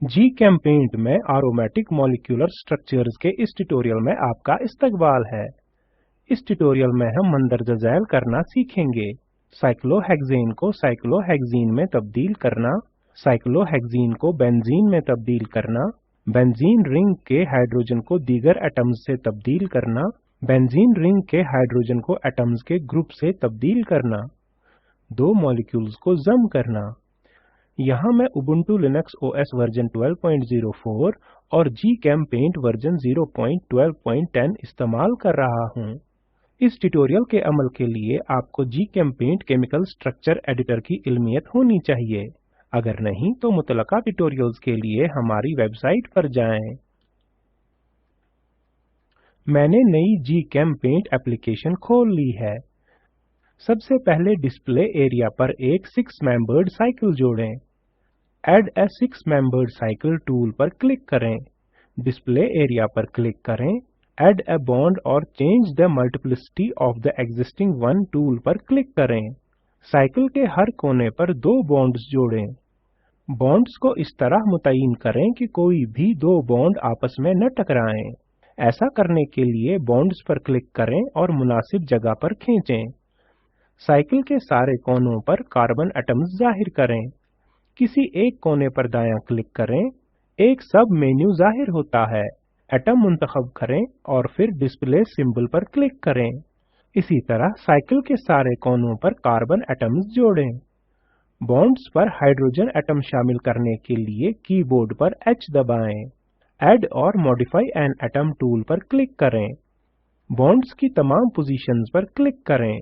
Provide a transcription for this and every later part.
जीचेम्पेंट में aromatic molecular structures के इस ट्यूटोरियल में आपका इस्तकबाल है। इस ट्यूटोरियल में हम मंदरजा झैल करना सीखेंगे। साइक्लोहेक्सेन को साइक्लोहेक्सीन में तब्दील करना, साइक्लोहेक्सीन को बेंजीन में तब्दील करना, बेंजीन रिंग के हाइड्रोजन को दीगर एटम्स से तब्दील करना, बेंजीन रिंग के हाइड्रोजन को एटम्स के ग्रुप से तब्दील करना, दो मॉलिक्यूल्स को जम करना। यहाँ मैं उबुंटू लिनक्स ओएस वर्जन 12.04 और जीचेम्पेंट वर्जन 0.12.10 इस्तेमाल कर रहा हूँ। इस ट्यूटोरियल के अमल के लिए आपको जीचेम्पेंट केमिकल स्ट्रक्चर एडिटर की इल्मियत होनी चाहिए। अगर नहीं तो मुतलका ट्यूटोरियल्स के लिए हमारी वेबसाइट पर जाएं। मैंने नई जीचेम्पेंट एप्लीकेशन खोल ली है। सबसे पहले डिस्प्ले एरिया पर एक 6 मेंबर्ड साइकिल जोड़ें। Add a 6 membered cycle tool पर क्लिक करें। डिस्प्ले एरिया पर क्लिक करें। Add a bond or change the multiplicity of the existing one tool पर क्लिक करें। साइकिल के हर कोने पर दो बॉन्ड्स जोड़ें। बॉन्ड्स को इस तरह मुतय्यन करें कि कोई भी दो बॉन्ड आपस में न टकराएं। ऐसा करने के लिए बॉन्ड्स पर क्लिक करें और मुनासिब जगह पर खींचें। साइकिल के सारे कोनों पर कार्बन एटम्स जाहिर करें। किसी एक कोने पर दायां क्लिक करें, एक सब मेन्यू जाहिर होता है। एटम मुंतखब करें और फिर डिस्प्ले सिंबल पर क्लिक करें। इसी तरह साइकिल के सारे कोनों पर कार्बन एटम्स जोड़ें। बॉन्ड्स पर हाइड्रोजन एटम शामिल करने के लिए कीबोर्ड पर H दबाएं। ऐड और मॉडिफाई एन एटम टूल पर क्लिक करें। बॉन्ड्स की तमाम पोजीशंस पर क्लिक करें।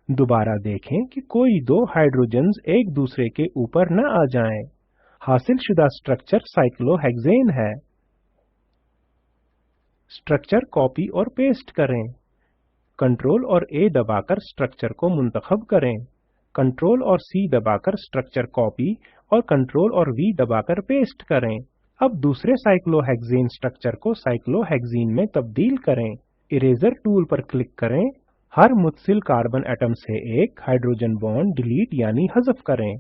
दोबारा देखें कि कोई दो हाइड्रोजन्स एक दूसरे के ऊपर न आ जाएं। हासिलशुदा स्ट्रक्चर साइक्लोहेक्सेन है। स्ट्रक्चर कॉपी और पेस्ट करें। कंट्रोल और A दबाकर स्ट्रक्चर को मुंतखब करें। कंट्रोल और C दबाकर स्ट्रक्चर कॉपी और कंट्रोल और V दबाकर पेस्ट करें। अब दूसरे साइक्लोहेक्सेन स्ट्रक्चर को साइक्लोहेक्सीन में तब्दील करें। इरेजर टूल पर क्लिक करें। हर मुत्सिल कार्बन एटम से एक हाइड्रोजन बॉन्ड डिलीट यानी हज़फ करें।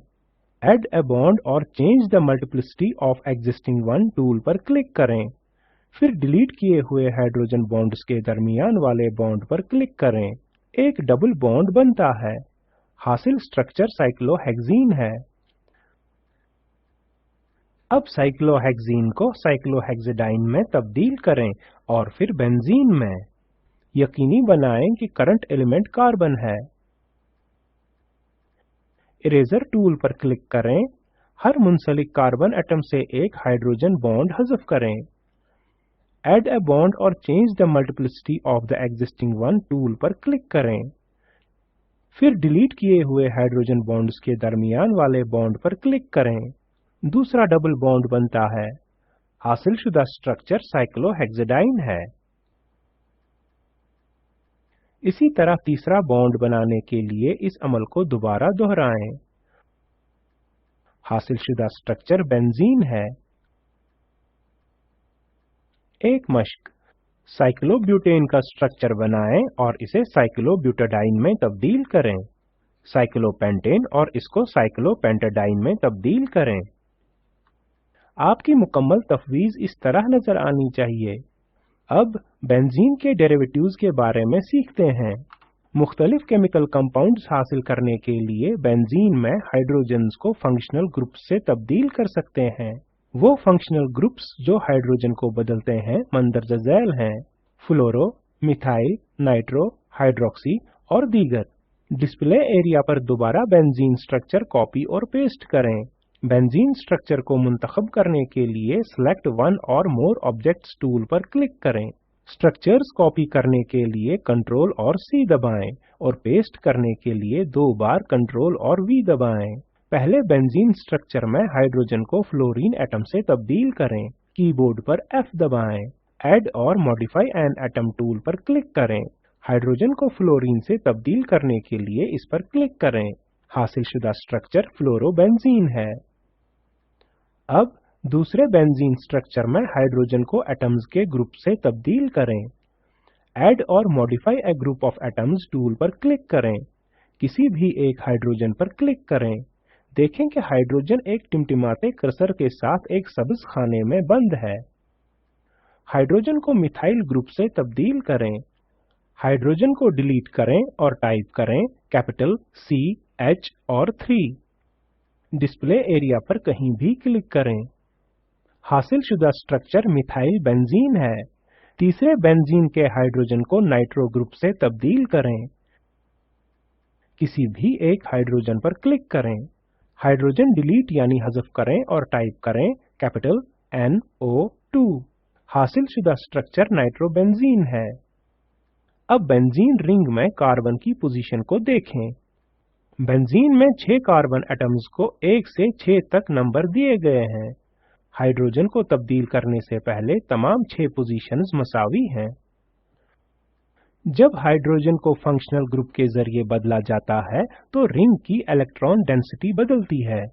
Add a bond और change the multiplicity of existing one tool पर क्लिक करें। फिर डिलीट किए हुए हाइड्रोजन बॉन्ड्स के दरमियान वाले बॉन्ड पर क्लिक करें। एक डबल बॉन्ड बनता है। हासिल स्ट्रक्चर साइक्लोहेक्सीन है। अब साइक्लोहेक्सीन को साइक्लोहेक्सिडाइन में तब्दील करें और फिर बेंजीन में। यकीनी बनाएं कि करंट एलिमेंट कार्बन है। इरेजर टूल पर क्लिक करें। हर मुंसलिक कार्बन एटम से एक हाइड्रोजन बॉन्ड हज़फ करें। Add a bond और change the multiplicity of the existing one tool पर क्लिक करें। फिर डिलीट किए हुए हाइड्रोजन बॉन्ड्स के दरमियान वाले बॉन्ड पर क्लिक करें। दूसरा डबल बॉन्ड बनता है। हासिलशुदा स्ट्रक्चर साइक्लोहेक्सिडाइन है। इसी तरह तीसरा बॉन्ड बनाने के लिए इस अमल को दोबारा दोहराएं। हासिलशुदा स्ट्रक्चर बेंजीन है। एक मश्क, साइक्लोब्यूटेन का स्ट्रक्चर बनाएं और इसे साइक्लोब्यूटाडाइन में तब्दील करें। साइक्लोपेंटेन और इसको साइक्लोपेंटाडाइन में तब्दील करें। आपकी मुकम्मल तफवीज इस तरह नजर आनी चाहिए। अब बेंजीन के डेरिवेटिव्स के बारे में सीखते हैं। मुख्तलिफ केमिकल कंपाउंड्स हासिल करने के लिए बेंजीन में हाइड्रोजन्स को फंक्शनल ग्रुप्स से तब्दील कर सकते हैं। वो फंक्शनल ग्रुप्स जो हाइड्रोजन को बदलते हैं मंदरजा झैल हैं: फ्लोरो, मिथाइल, नाइट्रो, हाइड्रोक्सी और दीगर। डिस्प्ले एरिया पर दोबारा बेंजीन स्ट्रक्चर कॉपी और पेस्ट करें। बेंजीन स्ट्रक्चर को मुंतखब करने के लिए सिलेक्ट वन और मोर ऑब्जेक्ट्स टूल पर क्लिक करें। स्ट्रक्चर्स कॉपी करने के लिए कंट्रोल और C दबाएं और पेस्ट करने के लिए दो बार कंट्रोल और V दबाएं। पहले बेंजीन स्ट्रक्चर में हाइड्रोजन को फ्लोरीन एटम से तब्दील करें। कीबोर्ड पर F दबाएं। ऐड और मॉडिफाई एन एटम टूल पर क्लिक करें। हाइड्रोजन को फ्लोरीन से तब्दील करने के लिए इस पर क्लिक करें। हासिलशुदा स्ट्रक्चर फ्लोरोबेंजीन है। अब दूसरे बेंजीन स्ट्रक्चर में हाइड्रोजन को एटम्स के ग्रुप से तब्दील करें। ऐड और modify A group of atoms tool पर क्लिक करें। किसी भी एक हाइड्रोजन पर क्लिक करें। देखें कि हाइड्रोजन एक टिमटिमाते कर्सर के साथ एक सब्ज खाने में बंद है। हाइड्रोजन को मिथाइल ग्रुप से तब्दील करें। हाइड्रोजन को डिलीट करें और टाइप करें कैपिटल C H और 3। डिस्प्ले एरिया पर कहीं भी क्लिक करें। हासिलशुदा स्ट्रक्चर मिथाइल बेंजीन है। तीसरे बेंजीन के हाइड्रोजन को नाइट्रो ग्रुप से तब्दील करें। किसी भी एक हाइड्रोजन पर क्लिक करें। हाइड्रोजन डिलीट यानी हज़फ करें और टाइप करें कैपिटल NO2। हासिलशुदा स्ट्रक्चर नाइट्रोबेंजीन है। अब बेंजीन रिंग में कार्बन की पोजीशन को देखें। बेंजीन में 6 कार्बन एटम्स को 1 से 6 तक नंबर दिए गए हैं। हाइड्रोजन को तब्दील करने से पहले तमाम 6 पोजीशंस मसावी हैं। जब हाइड्रोजन को फंक्शनल ग्रुप के जरिए बदला जाता है तो रिंग की इलेक्ट्रॉन डेंसिटी बदलती है।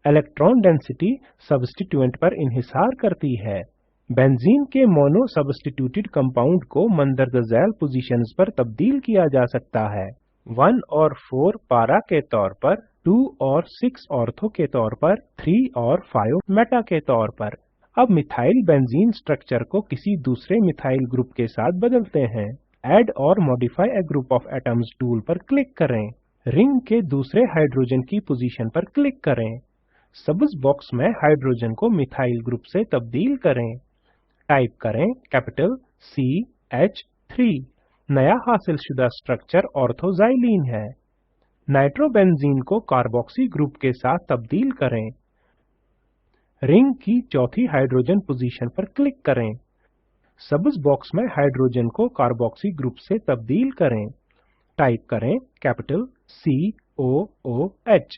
इलेक्ट्रॉन डेंसिटी सब्स्टिट्यूएंट पर इन्हिसार करती है। बेंजीन के मोनो सब्स्टिट्यूटेड कंपाउंड को मंदरजा झैल पोजीशंस पर तब्दील किया जा सकता है। 1 और 4 पारा के तौर पर, 2 और 6 ऑर्थो के तौर पर, 3 और 5 मेटा के तौर पर। अब मिथाइल बेंजीन स्ट्रक्चर को किसी दूसरे मिथाइल ग्रुप के साथ बदलते हैं। ऐड और modify A group of atoms tool पर क्लिक करें। रिंग के दूसरे हाइड्रोजन की पोजीशन पर क्लिक करें। सब्ज बॉक्स में हाइड्रोजन को मिथाइल ग्रुप से तब्दील करें। टाइप करें कैपिटल CH3। नया हासिलशुदा स्ट्रक्चर ऑर्थोजाइलीन है। नाइट्रोबेंजीन को कार्बोक्सी ग्रुप के साथ तब्दील करें। रिंग की चौथी हाइड्रोजन पोजीशन पर क्लिक करें। सब्ज बॉक्स में हाइड्रोजन को कार्बोक्सी ग्रुप से तब्दील करें। टाइप करें कैपिटल COOH।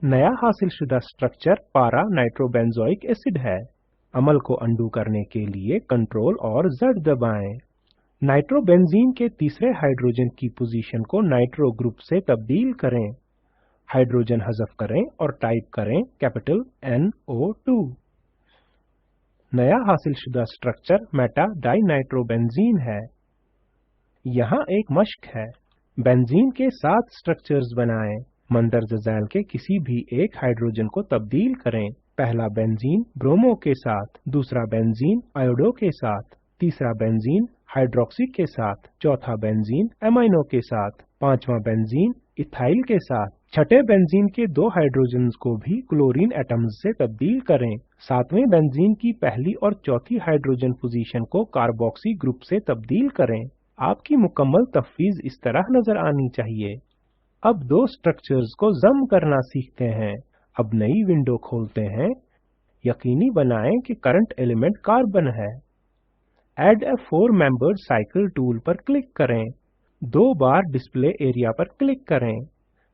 नया हासिलशुदा स्ट्रक्चर पारा नाइट्रोबेंजोइक एसिड है। अमल को अंडू करने के लिए कंट्रोल और Z दबाएं। नाइट्रोबेंजीन के तीसरे हाइड्रोजन की पोजीशन को नाइट्रो ग्रुप से तब्दील करें। हाइड्रोजन हज़फ करें और टाइप करें कैपिटल NO2। नया हासिलशुदा स्ट्रक्चर मेटा डाइनाइट्रोबेंजीन है। यहाँ एक मश्क है। बेंजीन के 7 स्ट्रक्चर्स बनाएं। मंदरजा झैल के किसी भी एक हाइड्रोजन को तब्दील करें। पहला बेंजीन ब्रोमो के साथ, दूसरा बेंजीन आयोडो के साथ, तीसरा बेंजीन हाइड्रोक्सी के साथ, चौथा बेंजीन एमाइनो के साथ, पांचवा बेंजीन इथाइल के साथ। छठे बेंजीन के 2 हाइड्रोजन्स को भी क्लोरीन एटम्स से तब्दील करें। सातवें बेंजीन की पहली और चौथी हाइड्रोजन पोजीशन को कार्बोक्सी ग्रुप से तब्दील करें। आपकी मुकम्मल तफवीज इस तरह नजर आनी चाहिए। अब 2 स्ट्रक्चर्स को जम करना सीखते हैं। अब नई विंडो खोलते हैं। यकीनी बनाएं कि करंट एलिमेंट कार्बन है। Add a 4 membered cycle tool पर क्लिक करें। 2 बार डिस्प्ले एरिया पर क्लिक करें।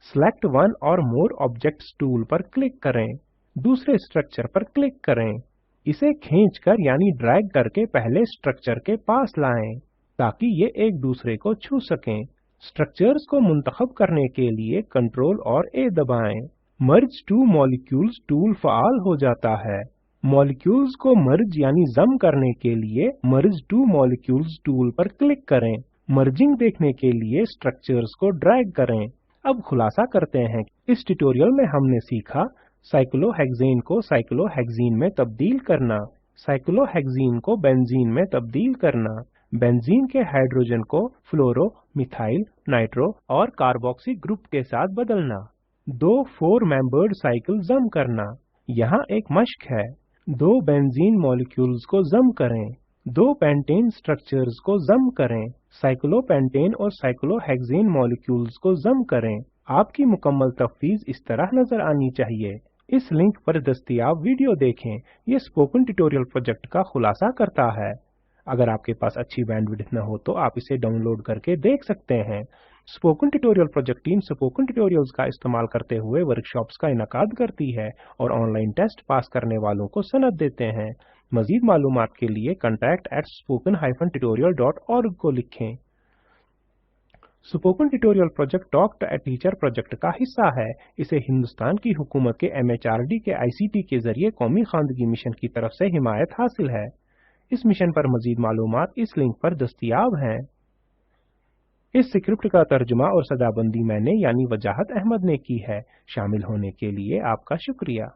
सिलेक्ट वन और मोर ऑब्जेक्ट्स टूल पर क्लिक करें। दूसरे स्ट्रक्चर पर क्लिक करें। इसे खींचकर यानी ड्रैग करके पहले स्ट्रक्चर के पास लाएं ताकि ये एक दूसरे को छू सकें। स्ट्रक्चर्स को मुंतखब करने के लिए कंट्रोल और A दबाएं। मर्ज टू मॉलिक्यूल्स टूल फ़ाल हो जाता है। मॉलिक्यूल्स को मर्ज यानी जम करने के लिए मर्ज टू मॉलिक्यूल्स टूल पर क्लिक करें। मर्जिंग देखने के लिए स्ट्रक्चर्स को ड्रैग करें। अब खुलासा करते हैं। इस ट्यूटोरियल में हमने सीखा साइक्लोहेक्सेन को साइक्लोहेक्सीन में तब्दील करना, साइक्लोहेक्सीन को बेंजीन में तब्दील करना, बेंजीन के हाइड्रोजन को फ्लोरो, मिथाइल, नाइट्रो और कार्बोक्सी ग्रुप के साथ बदलना, 2 4 मेंबर्ड साइकिल जम करना। यहाँ एक मश्क है। 2 बेंजीन मॉलिक्यूल्स को जम करें। 2 पेंटेन स्ट्रक्चर्स को जम करें। साइक्लोपेंटेन और साइक्लोहेक्सेन मॉलिक्यूल्स को जम करें। आपकी मुकम्मल तफवीज इस तरह नजर आनी चाहिए। इस लिंक पर दस्तयाब वीडियो देखें। ये स्पोकन ट्यूटोरियल प्रोजेक्ट का खुलासा करता है। अगर आपके पास अच्छी बैंडविड्थ न हो तो आप इसे डाउनलोड करके देख सकते हैं। Spoken tutorial project team spoken tutorials का इस्तेमाल करते हुए वर्कशॉप्स का इनकाद करती है और ऑनलाइन टेस्ट पास करने वालों को सनद देते हैं। मजीद मालूमात के लिए contact@spoken-tutorial.org को लिखें। Spoken tutorial project talk to a teacher project का हिस्सा है। इसे हिंदुस्तान की हुकूमत के MHRD के ICT के जरिए कौमी खानदगी मिशन की तरफ से हिमायत हासिल है। इस मिशन पर मजीद मालूमात इस लिंक पर दस्तयाब हैं। इस स्क्रिप्ट का तर्जुमा और सदाबंदी मैंने यानी वजाहत अहमद ने की है। शामिल होने के लिए आपका शुक्रिया।